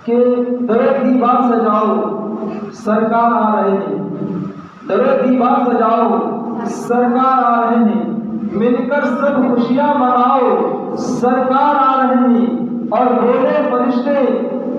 کہ در دیوار سجاؤ سرکار آ رہے ہیں، در دیوار سجاؤ سرکار آ رہے ہیں، مل کر سب خوشیاں مناؤ سرکار آ رہے ہیں۔ اور بولے فرشتے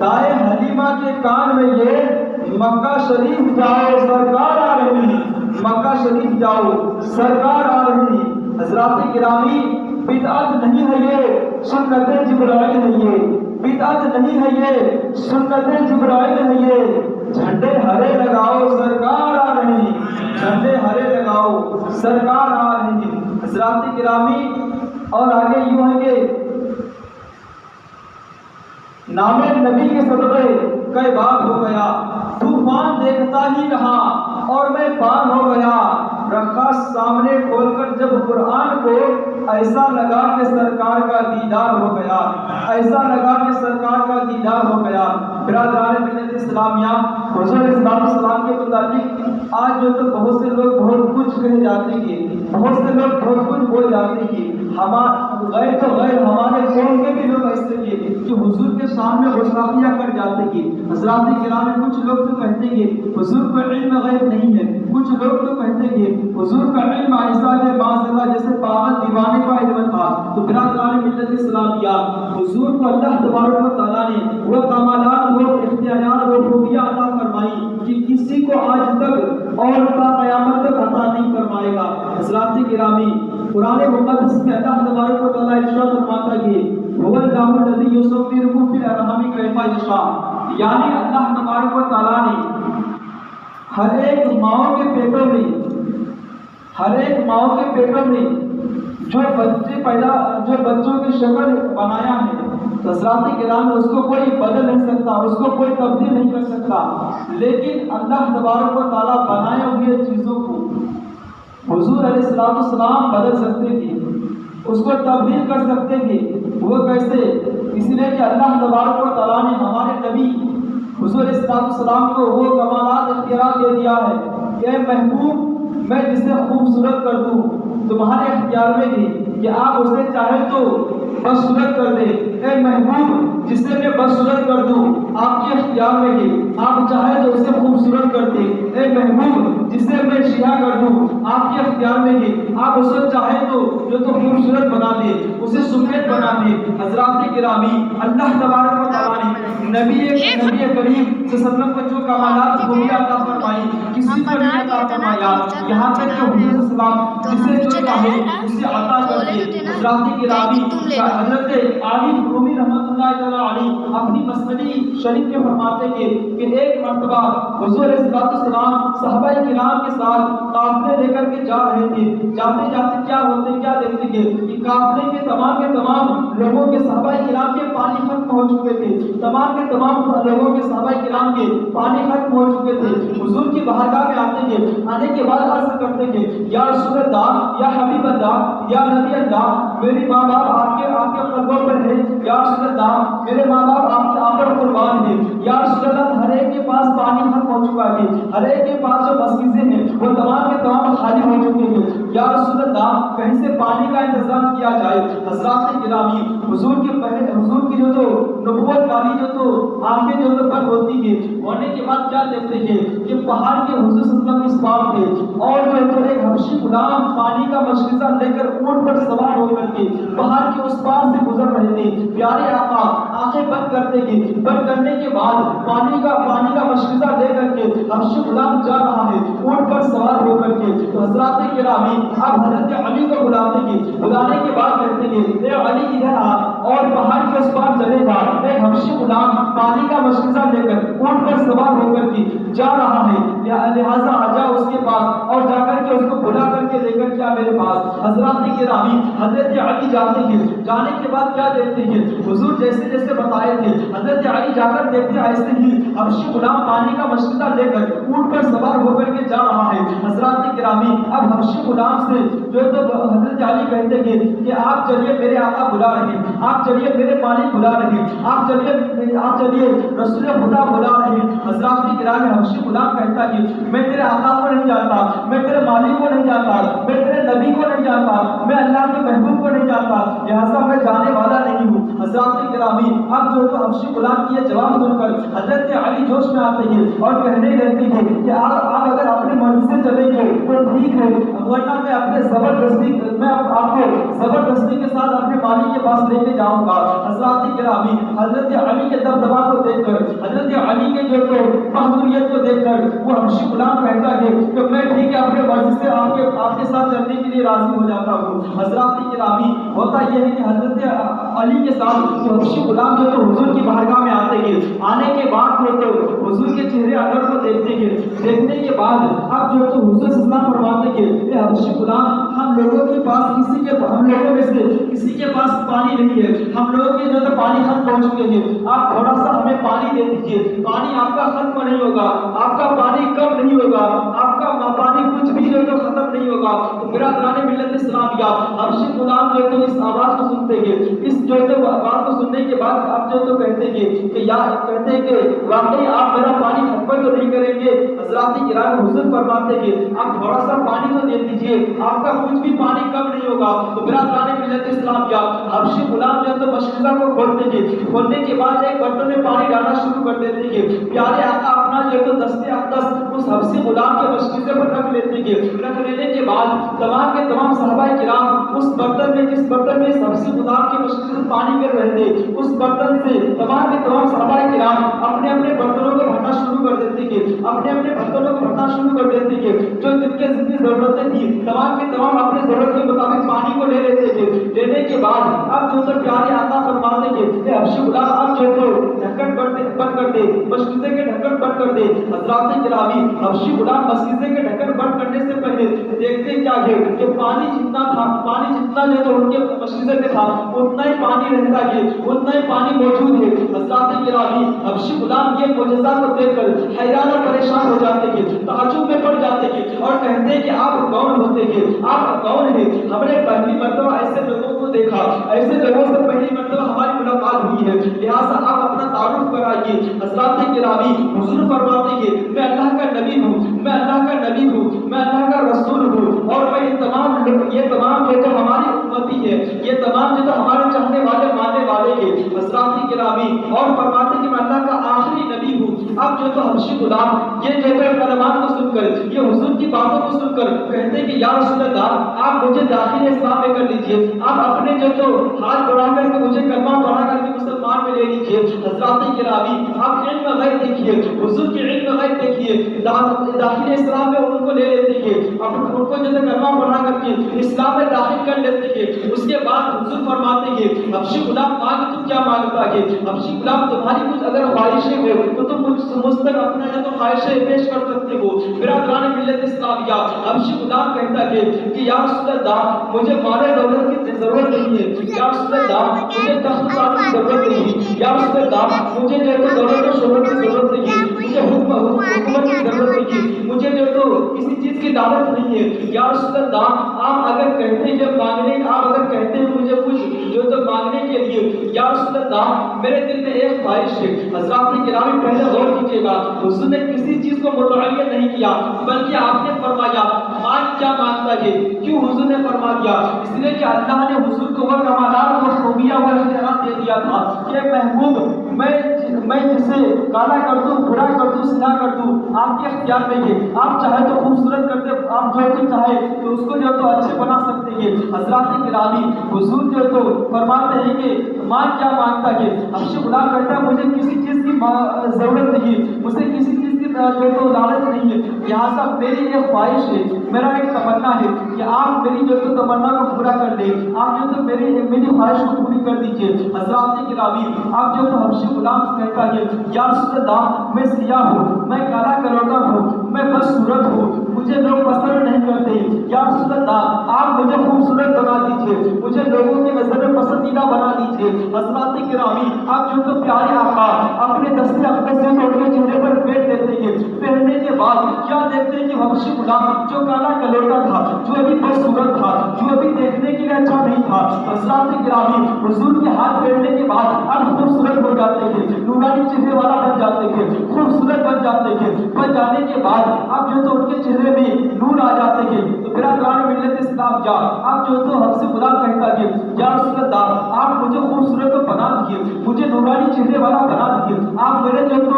دائیں حلیمہ کے کان میں یہ مکہ شریف جاؤ سرکار آ رہے ہیں، مکہ شریف جاؤ سرکار آ رہے ہیں۔ حضرات گرامی، بدعت نہیں ہے یہ، سنت جبرائیل ہے یہ، بدعت نہیں ہے یہ، سنت جبرائیل ہے یہ۔ جھنڈے ہرے لگاؤ سرکار آ رہے ہیں، جھنڈے ہرے لگاؤ سرکار آ رہے ہیں۔ حضرات گرامی، اور آگے یوں ہے کہ نام نبی کے صدقے کئی بار ہو گیا، طوفان دیکھتا ہی رہا اور میں پار ہو گیا۔ رکھا سامنے کھول کر جب قرآن کو، ایسا لگا کہ سرکار کا دیدار ہو گیا، ایسا لگا کہ سرکار کا دیدار ہو گیا۔ برادران ملت اسلامیہ، حضور اسلام السلام کے متعلق آج جو تو بہت سے لوگ بہت کچھ کہے جاتے ہیں، بہت سے لوگ بہت کچھ بول جاتے ہیں۔ غیر تو غیر ہمارے قوم کے بھی لوگ ایسے ہیں کہ حضور کے سامنے گستاخیاں کر جاتے ہیں۔ حضرات گرامی، کچھ لوگ تو کہتے ہیں حضور کا علم غیب نہیں ہے، کچھ لوگ تو کہتے ہیں حضور کا علم ایسا ہے معاذ جیسے پاگل دیوانے کا علم تھا۔ تو برادران ملت اسلامیہ، حضور کو اللہ تبارک و تعالیٰ نے وہ کمالات، وہ اختیارات، وہ خوبیاں عطا فرمائی کہ کسی کو آج تک اور تا قیامت تک عطا نہیں فرمائے گا۔ حضرات گرامی، قرآن مقدس میں اللہ تبارک و تعالیٰ ارشاد فرماتا ہے هو اللہ الذی یصورکم فی الارحام کیف یشاء، یعنی اللہ تبارک و تعالیٰ نے ہر ایک ماں کے پیٹوں میں، ہر ایک ماں کے پیٹوں میں جو بچوں کی شکل بنایا ہے، حضرات گرامی، اس کو کوئی بدل نہیں سکتا، اس کو کوئی تبدیل نہیں کر سکتا۔ لیکن اللہ تبارک و تعالیٰ بنائے ہوئے چیزوں کو حضور علیہ السلام بدل سکتے تھے، اس کو تبدیل کر سکتے تھے۔ وہ کیسے؟ اس لیے کہ اللہ تبارک و تعالیٰ نے ہمارے نبی حضور علیہ السلام کو وہ کمالات اختیارات دے دیا ہے کہ اے محبوب، میں جسے خوبصورت کر دوں تمہارے اختیار میں ہے کہ آپ اسے چاہے تو بدصورت کر دیں۔ اے محبوب، جسے میں بدصورت کر دوں آپ کے اختیار میں ہے، آپ چاہے تو اسے خوبصورت کر دیں۔ اے محبوب، جسے میں شیعہ کر دوں آپ کے اختیار میں ہے، آپ اسے چاہے تو جو تو خوبصورت بنا دیں، اسے سفید بنا دیں۔ حضرات گرامی، اللہ تبارک و تعالیٰ نے نبی کریم صلی اللہ علیہ وسلم کو جو کمالات خوبیاں عطا فرمائی، کسی کو نہیں عطا فرمایا، یہاں تک کہ حضور السلام جسے جو چاہے اسے عطا کر دے۔ حضرات گرامی، حضرت علی رومی رحمۃ اللہ تعالیٰ علیہ اپنی مسنوی شریف کے فرماتے ہیں کہ ایک مرتبہ حضور علیہ السلام صحابہ کرام کے ساتھ قافلے لے کر کے جا رہے تھے۔ جاتے جاتے کیا دیکھتے ہیں کہ قافلے کے تمام لوگوں کے صحابہ کرام کے پانی ختم ہو چکے تھے، تمام لوگوں کے صحابہ کرام کے پانی ختم ہو چکے تھے۔ حضور کی بارگاہ میں آتے ہیں، آنے کے بعد عرض کرتے ہیں یا رسول اللہ، یا حبیب اللہ، یا نبی اللہ، میری ماں باپ آپ کے قدموں پر ہے، یا رسول اللہ میرے ماں باپ آپ پر قربان ہے، یا رسول اللہ ہر ایک کے پاس پانی ختم ہو چکا ہے، ہر ایک کے پاس جو مسجدیں ہیں وہ تمام کے تمام خالی ہو چکے ہیں، یا رسول اللہ کہیں سے پانی کا انتظام کیا جائے۔ حضرات گرامی، حضور کی جو تو نبوت والی جو تو آنکھیں جو تو بند ہوتی ہے، ہونے کے بعد کیا دیکھتے ہیں کہ پہاڑ کے حضور صلی اللہ علیہ وسلم اس بات تھے اور جو تو ایک حبشی غلام پانی کا مشکزہ لے کر اونٹ پر سوار ہو کر کے پہاڑ کے اس پار سے گزر رہے تھے۔ پیارے آقا آنکھیں بند کرتے ہیں، بند کرنے کے بعد پانی کا مشکزہ لے کر کے حبشی غلام جا رہا ہے اونٹ پر سوار ہو کر کے۔ تو حضرات گرامی، اب حضرت علی کو بلاتے ہیں، بلانے کے بعد کہتے ہیں اے علی ادھر آ اور پہاڑ کے اس پار چلے جا۔ ایک حبشی غلام پانی کا مشکزہ لے کر اونٹ پر سوار ہو کر کے جا رہا ہے، لہٰذا آ جا اس کے پاس اور جا کر کے اس کو بلا کر کے لے کر کیا میرے پاس۔ حضرات گرامی، حضرت علی جاتے ہیں، جانے کے بعد کیا دیکھتے ہیں حضور جیسے بتائے تھے، حضرت علی جا کر دیکھتے ایسے ہی حبشی غلام پانی کا مشکزہ لے کر اونٹ پر سوار ہو کر کے جا رہا ہے۔ حضرات گرامی، اب حبشی غلام سے جو تو حضرت علی کہتے ہیں کہ آپ چلیے میرے آقا بلا رہے ہیں، آپ چلیے میرے مالک بلا رہے ہیں، آپ چلیے رسول خدا بلا رہے ہیں۔ حضرات گرامی، حبشی غلام کہتا ہے میں تیرے آقا کو نہیں جانتا، میں تیرے مالک کو نہیں جانتا، میں تیرے نبی کو نہیں جانتا، میں اللہ کے محبوب کو نہیں جانتا، لہٰذا میں جانے والا نہیں ہوں۔ حضرات گرامی، اب جو تو حبشی غلام کی یہ یہ جواب سن کر حضرت علی جوش میں آتے ہیں اور کہنے لگتے ہیں کہ آپ اگر اپنے مرضی سے چلیں گے تو ٹھیک ہے، ورنہ میں اپنے میں آپ کو زبردستی کے ساتھ اپنے مالی کے پاس لے کے جاؤں گا۔ حضرات گرامی، حضرت علی کے دبدبا کو دیکھ کر، حضرت علی کے جو بہادریت کو دیکھ کر وہ حبشی غلام کہتا ہے کہ میں ٹھیک ہے اپنے مرضی سے آپ کے ساتھ چلنے کے لیے راضی ہو جاتا ہوں۔ حضرات گرامی، ہوتا یہ ہے کہ حضرت علی کے ساتھ حبشی غلام جو تو حضور کی بارگاہ میں آتے ہیں، آنے کے بعد جو تو حضور کے چہرے انور کو دیکھتے ہیں، دیکھنے کے بعد اب جو تو حضور صلی اللہ علیہ وسلم فرماتے ہیں کہ حبشی غلام، ہم لوگوں کے پاس ہم لوگوں میں سے کسی کے پاس پانی نہیں ہے، ہم لوگوں کے جو تو پانی ختم ہو چکے ہیں، آپ تھوڑا سا ہمیں پانی دے دیجیے، پانی آپ کا ختم نہیں ہوگا، آپ کا پانی کم نہیں ہوگا، آپ کا پانی کچھ بھی جو تو ختم نہیں ہوگا۔ تو برادران ملت اسلامیہ، حبشی غلام جو تو اس آواز کو سنتے ہیں، اس جو تو بات کو سننے کے بعد آپ جو تو کہتے ہیں کہ کہتے ہیں کہ واقعی آپ میرا پانی ختم تو نہیں کریں گے؟ حضرات کرام، حضور فرماتے ہیں آپ تھوڑا سا پانی تو دے دیجیے، آپ کا کچھ بھی پانی کم نہیں ہوگا۔ تو برادران ملت اسلامیہ، حبشی غلام جو تو مشکزہ کو کھولتے ہیں، کھولنے کے بعد ایک برتن میں پانی ڈالنا شروع کر دیتے ہیں، پیارے آقا اپنا جو تو دستے اقدس اس حبشی غلام کے مشکزے پر رکھ لیتے ہیں، رکھ لینے کے بعد تمام کے تمام صحابہ کرام اس برتن میں جس برتن میں حبشی غلام کے مشکزے پانی گر رہے تھے، اس برتن سے تمام کے تمام صحابہ کرام اپنے اپنے برتنوں کو بھرنا شروع کر دیتے ہیں، اپنے اپنے برتنوں کو بھرنا شروع کر دیتے ہیں، جو جن کے جتنی ضرورتیں تھی تمام کے تمام اپنے ضرورت کے مطابق پانی کو لے لیتے تھے۔ لینے کے بعد اب جو تو پیارے آقا فرماتے ہیں کہ حبشی غلام اب جو تو ڈھکن بند کر دے، مشکزے کے ڈھکن بند کر دے۔ حضرات گرامی، حبشی غلام مشکزے کے ڈھکن بند کرنے سے پہلے دیکھتے کیا ہے کہ پانی جتنا جو تو ان کے مشکزے میں تھا اتنا ہی پانی رہتا ہے، اتنا ہی پانی موجود ہے۔ حضرات گرامی، حبشی غلام یہ معجزہ کو دیکھ کر حیران اور پریشان ہو جاتے ہیں، تعجب میں پڑ جاتے ہیں اور کہتے ہیں کہ آپ کون ہوتے ہیں، آپ کون ہیں؟ ہم نے پہلی مرتبہ ایسے لوگوں کو دیکھا، ایسے لوگوں سے پہلی مرتبہ ہماری ملاقات ہوئی ہے، لہٰذا آپ اپنا تعارف کرائیے۔ حضرات گرامی، حضور فرماتے ہیں میں اللہ کا نبی ہوں، میں اللہ کا نبی ہوں، میں اللہ کا رسول ہوں، اور میں یہ تمام جو تو ہماری امتی ہے، یہ تمام جو تو ہمارے چاہنے والے ماننے والے ہیں۔ حضرات گرامی، اور فرماتے ہیں کہ میں اللہ کا آخری نبی ہوں۔ اب جو تو حبشی غلام یہ جو تو کلمات کو سن کر، یہ حضور کی باتوں کو سن کر کہتے ہیں کہ یا رسول اللہ، آپ مجھے داخل اسلام میں کر لیجئے، آپ اپنے جو تو ہاتھ بڑھا کر کے مجھے کلمہ پڑھا کر کے مسلمان میں لے لیجئے۔ حضرات گرامی، آپ علم غیب دیکھیے، حضور کے علم غیب دیکھیے، داخل اسلام میں ان کو لے لیتے ہیں، ان کو جو تو کلمہ پڑھا کر کے اسلام میں داخل کر لیتے ہیں۔ اس کے بعد حضور فرماتے ہیں حبشی غلام مانگ تو کیا مانگتا ہے؟ حبشی غلام تمہاری کچھ اگر خواہشیں ہو تو تم مجھ تک اپنا جو تو خواہشیں پیش کر سکتے ہو۔ برادران ملت اسلامیہ، حبشی غلام کہتا ہے کہ یا رسول اللہ، مجھے مال دولت کی ضرورت نہیں ہے، یا رسول اللہ مجھے تخت تاج کی ضرورت نہیں ہے، یا رسول اللہ مجھے جو تو دولت و شہرت کی ضرورت نہیں ہے، مجھے حکومت کی ضرورت نہیں ہے، مجھے جو تو کسی چیز کی دعوت نہیں ہے۔ یا رسول اللہ، آپ اگر کہتے ہیں آپ اگر کہتے ہیں مجھے کچھ جو تو مانگنے کے لیے، یا رسول اللہ میرے دل میں ایک خواہش ہے۔ حضرات گرامی، پہلے غور کیجیے گا، حضور نے کسی چیز کو متعین نہیں کیا، بلکہ آپ نے فرمایا مانگ کیا مانگتا ہے۔ کیوں حضور نے فرما دیا؟ اس لیے کہ اللہ نے حضور کو وہ کمالات و خوبیاں و اختیارات دے دیا تھا کہ محبوب، میں جسے کالا کر دوں، برا کر دوں، سیاہ کر دوں، آپ کے اختیار میں ہے۔ آپ چاہے تو خوبصورت کر دے، آپ جو بھی چاہے تو اس کو جو تو اچھے بنا سکتے ہیں۔ حضرات گرامی، حضور جو تو فرماتے ہیں کہ مانگ کیا مانگتا ہے؟ حبشی غلام کہتا ہے مجھے کسی چیز کی ضرورت نہیں، مجھے کسی چیز کی جو تو لالچ نہیں ہے، لہٰذا میری ایک خواہش ہے، میرا ایک تمنا ہے کہ آپ میری جو تو تمنا کو پورا کر دیں، آپ جو تو میری خواہش کو پوری کر دیجیے۔ حضرات گرامی، آپ جو تو حبشی غلام کہتا ہے یا رسول اللہ، میں سیاہ ہوں، میں کالا کلوٹا ہوں، میں بدصورت ہوں، مجھے لوگ پسند نہیں کرتے، یا رسول اللہ آپ مجھے خوبصورت بنا دیجیے، مجھے لوگوں کی نظر میں پسندیدہ بنا دیجیے۔ حضرات گرامی، آپ جو تو پیارے آقا اپنے دستے اقدس سے ان کے چہرے پر پھیر دیتے ہیں، پھیرنے کے بعد کیا دیکھتے ہیں کہ حبشی غلام جو کالا کلوٹا تھا، جو ابھی بدصورت تھا، جو ابھی دیکھنے کے لیے اچھا نہیں تھا، حضرات گرامی حضور کے ہاتھ پھیرنے کے بعد اب خوبصورت ہو جاتے ہیں، نورانی چہرے والا بن بن جاتے تھے، خوبصورت بن جاتے تھے، بن جانے کے بعد اب جو تو ان کے چہرے میں نور آ جاتے تھے. تو برادران ملت اسلام کیا اب جو تو ہم سے خدا کہتا کہ یا رسول اللہ آپ مجھے خوبصورت تو بنا دیے، مجھے نورانی چہرے والا بنا دیے، آپ میرے جو تو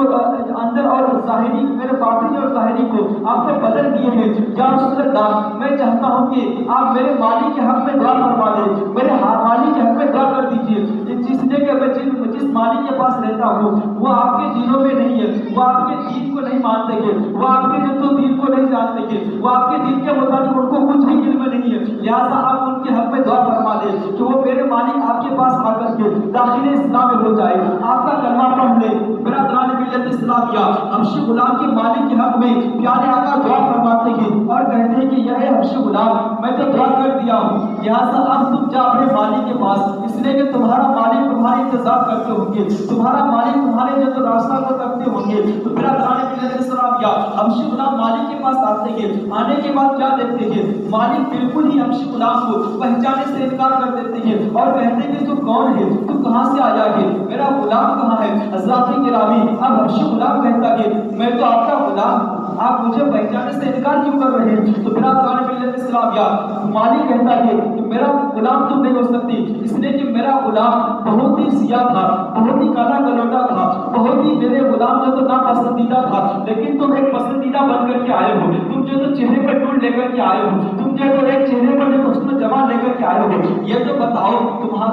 اندر اور ظاہری میرے باطنی اور ظاہری کو آپ نے بدل دیے ہیں. یا رسول اللہ میں چاہتا ہوں کہ آپ میرے مالی کے حق میں دعا فرما دیں، میرے مالی کے حق میں دعا کر دیجیے. جس نے کہ میں جس مالی کے پاس رہتا ہوں وہ آپ کے دینوں میں نہیں ہے، وہ آپ کے دین کو نہیں مانتے کہ وہ آپ کے جو تو دین کو نہیں جانتے کہ وہ آپ کے دین کے مطابق ان کو کچھ بھی علم نہیں ہے. لہٰذا آپ ان کے حق میں دعا فرما دیں کہ وہ میرے مالک آپ کے پاس آ کر کے داخل اسلام میں ہو جائے، آپ کا کلمہ پڑھ لے. برادران ملت اسلامیہ حبشی غلام کے مالک کے حق میں پیارے آقا دعا فرماتے ہیں اور کہتے ہیں کہ یہ حبشی غلام میں تو دعا کر دیا ہوں، لہٰذا اب تم جا اپنے مالک کے پاس، اس لیے کہ تمہارا مالک تمہارا انتظار کرتے ہوں گے، تمہارا مالک تمہارے جو راستہ کو کرتے ہوں گے. تو برادران ملت اسلامیہ حبشی غلام مالک کے پاس آتے ہیں، آنے کے بعد کیا دیکھتے ہیں مالک بالکل ہی حبشی غلام کو پہچانے سے انکار کر دیتے ہیں اور کہتے ہیں کہ تو کون ہے، تو کہاں سے آیا ہے، میرا غلام کہاں ہے. حضرات گرامی اب حبشی غلام کہتا کہ میں تو آپ کا غلام ہوں، آپ مجھے پہچانے سے انکار کیوں کر رہے ہیں. تو برادران ملت اسلامیہ مالک کہتا ہے کہ میرا غلام تم نہیں ہو سکتی، اس لیے کہ میرا غلام بہت ہی سیاہ تھا، بہت ہی کالا کلوٹا تھا، بہت ہی میرے غلام جو تو ناپسندیدہ تھا، لیکن تم ایک پسندیدہ بن کر کے آئے ہو، تم جو تو چہرے پر ٹول لے کر کے آئے ہو، تم جو تو ایک چہرے پر جو حسن و جمال لے کر کے آئے ہو. یہ تو بتاؤ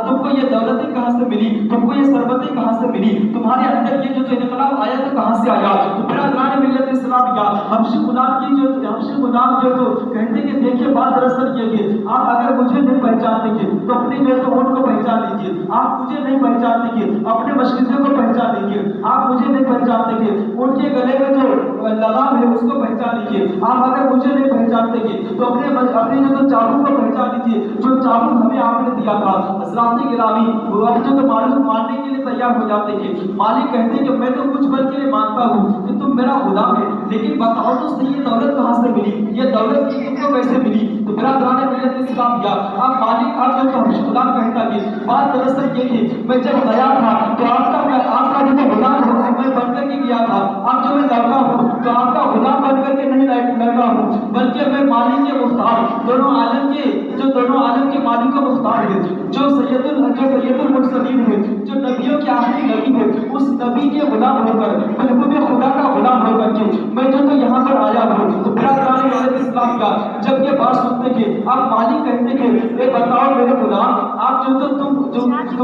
تم کو یہ دولتیں کہاں سے ملی، تم کو یہ ثروتیں کہاں سے ملی، تمہارے اندر یہ جو انقلاب آیا تو کہاں سے آیا. تو برادران ملت اسلامیہ حبشی غلام کی جو حبشی غلام جو تو کہتے کہ دیکھیے بات دراصل یہ کہ آپ اگر مجھے نہیں پہچانتے کہ تو اپنی جو تو ان کو پہچان لیجیے، آپ مجھے نہیں پہچانتے کہ اپنے مشکلوں کو پہچان لیجیے، آپ مجھے نہیں پہچانتے کہ ان کے گلے میں جو لگام ہے اس کو پہچان لیجیے، آپ اگر مجھے نہیں پہچانتے کہ تو اپنے جو تو چابو کو پہچان لیجیے جو چابو ہمیں آپ نے دیا تھا. حضرات گرامی وہ اب جو تو معلوم ماننے کے لیے تیار ہو جاتے کہ مالک کہتے کہ میں تو کچھ بل کے لیے مانتا ہوں کہ تم میرا غلام ہے، لیکن بتاؤ تو صحیح یہ دولت کہاں سے ملی، یہ دولت تم کو کیسے ملی. تو برادران ملت اسلامیہ اب مالک آپ جو تو حبشی غلام کہتا کہ بات دراصل یہ تھی میں جب گیا تھا تو آپ کا جو غلام ہو میں بن کر کے گیا تھا، اب جو میں لڑکا ہوں تو آپ کا غلام بن کر کے نہیں لڑکا ہوں بلکہ میں مالک کے مختار دونوں عالم کے مالک کا مختار ہے، جو سید المرسلین ہے، جو نبیوں کے آخری نبی ہے، اس نبی کے غلام ہو کر محبوب خدا کا غلام ہو کر کے میں جو تو یہاں پر آیا ہوں. تو برادران ملت اسلام کا جب یہ بات سنتے کہ اب مالک کہتے کہ اے بتاؤ میرے غلام آپ جو تو تم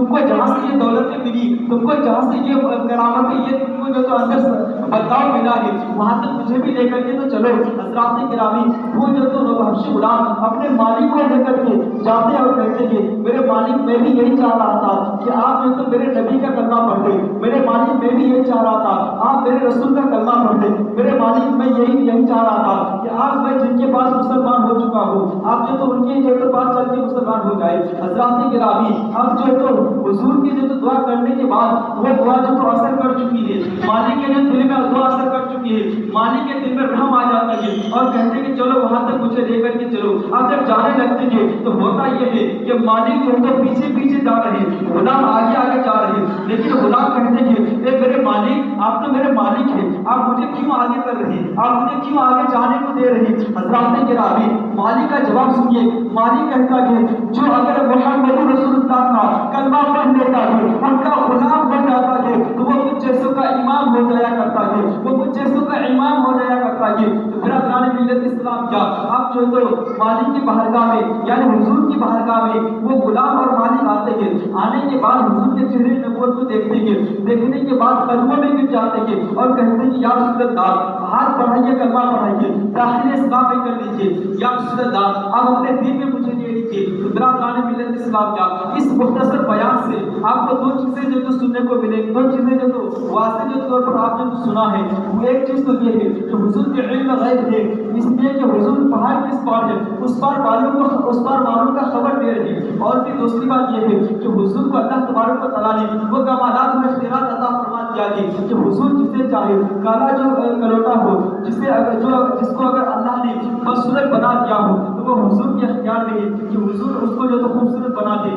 کو جہاں سے یہ دولتیں ملی، تم کو جہاں سے یہ کرامتیں یہ تم کو جو تو اندر بدلاؤ ملا ہے وہاں تک مجھے بھی لے کر کے تو چلو. حضرات گرامی وہ جو تو حبشی غلام اپنے مالک کو لے کر کے جاتے اور کہتے کہ میرے مالک میں بھی یہی چاہ رہا تھا کہ آپ جو تو میرے نبی کا کلمہ پڑھ لیں، میرے مالک میں بھی یہی چاہ رہا تھا آپ میرے رسول کا کلمہ پڑھ لیں، میرے مالک میں یہی چاہ رہا تھا کہ آپ میں جن کے پاس مسلمان ہو چکا ہوں آپ جو تو ان کے جو تو پاس چل کے مسلمان ہو جائے. حضرات گرامی اب جو تو حضور کی جو تو دعا کرنے کے بعد وہ دعا جو تو اثر کر چکی ہے، مالک کے جو دل میں دعا اثر کر چکی ہے، مالک کے دل میں رحم آ جاتا ہے اور کہتے کہ چلو وہاں تک مجھے لے کر کے چلو. اب جب جانے لگتے ہیں تو ہوتا یہ ہے کہ مالک جو تو پیچھے جا رہے ہیں، غلام آگے جا رہے ہیں، لیکن غلام کہتے ہیں اے میرے مالک آپ تو میرے مالک ہیں، آپ مجھے کیوں آگے کر رہے ہیں، آپ مجھے کیوں آگے جانے کو دے رہے ہیں. حضرات گرامی مالک کا جواب سنیے. مالک کہتا کہ جو اگر محمد رسول اللہ کا کلمہ پڑھ لیتا ہے ان کا غلام بن جاتا ہے تو وہ کچھ چیزوں کا امام ہو جایا کرتا ہے، وہ کچھ چیزوں کا امام ہو جایا کرتا ہے. تو برادران ملت اسلام کیا آپ جو تو مالک کی بارگاہ میں یعنی حضور کی بارگاہ میں وہ غلام اور مالک آتے ہیں، آنے کے بعد حضور کے چہرے نبوت کو دیکھتے ہیں، دیکھنے کے بعد قدموں میں گر جاتے ہیں اور کہتے ہیں کہ یا رسول اللہ ہاتھ بڑھائیے کلمہ پڑھائیے داخل اسلام میں کر لیجیے، یا رسول اللہ آپ اپنے دین میں مجھے دے دیجیے. تو برادران ملت اسلام کیا اس مختصر بیان سے آپ کو دو چیزیں جو تو سننے کو ملے، دو چیزیں جو تو واضح جو طور پر آپ نے سنا ہے. وہ ایک چیز تو یہ ہے کہ حضور کے علم غیب ہے، اس لیے کہ حضور پہاڑ کس پار ہے اس پار والوں کا خبر دے رہی ہے. اور پھر دوسری بات یہ ہے کہ حضور کو اللہ تبارک و تعالیٰ نے وہ کمالات میں اختیارات عطا فرما دیا ہے کہ حضور جسے چاہے کالا جو کلوٹا ہو جس کو اگر اللہ نے خوبصورت بنا دیا ہو تو وہ حضور کے اختیار میں ہے کہ حضور اس کو جو تو خوبصورت بنا دے.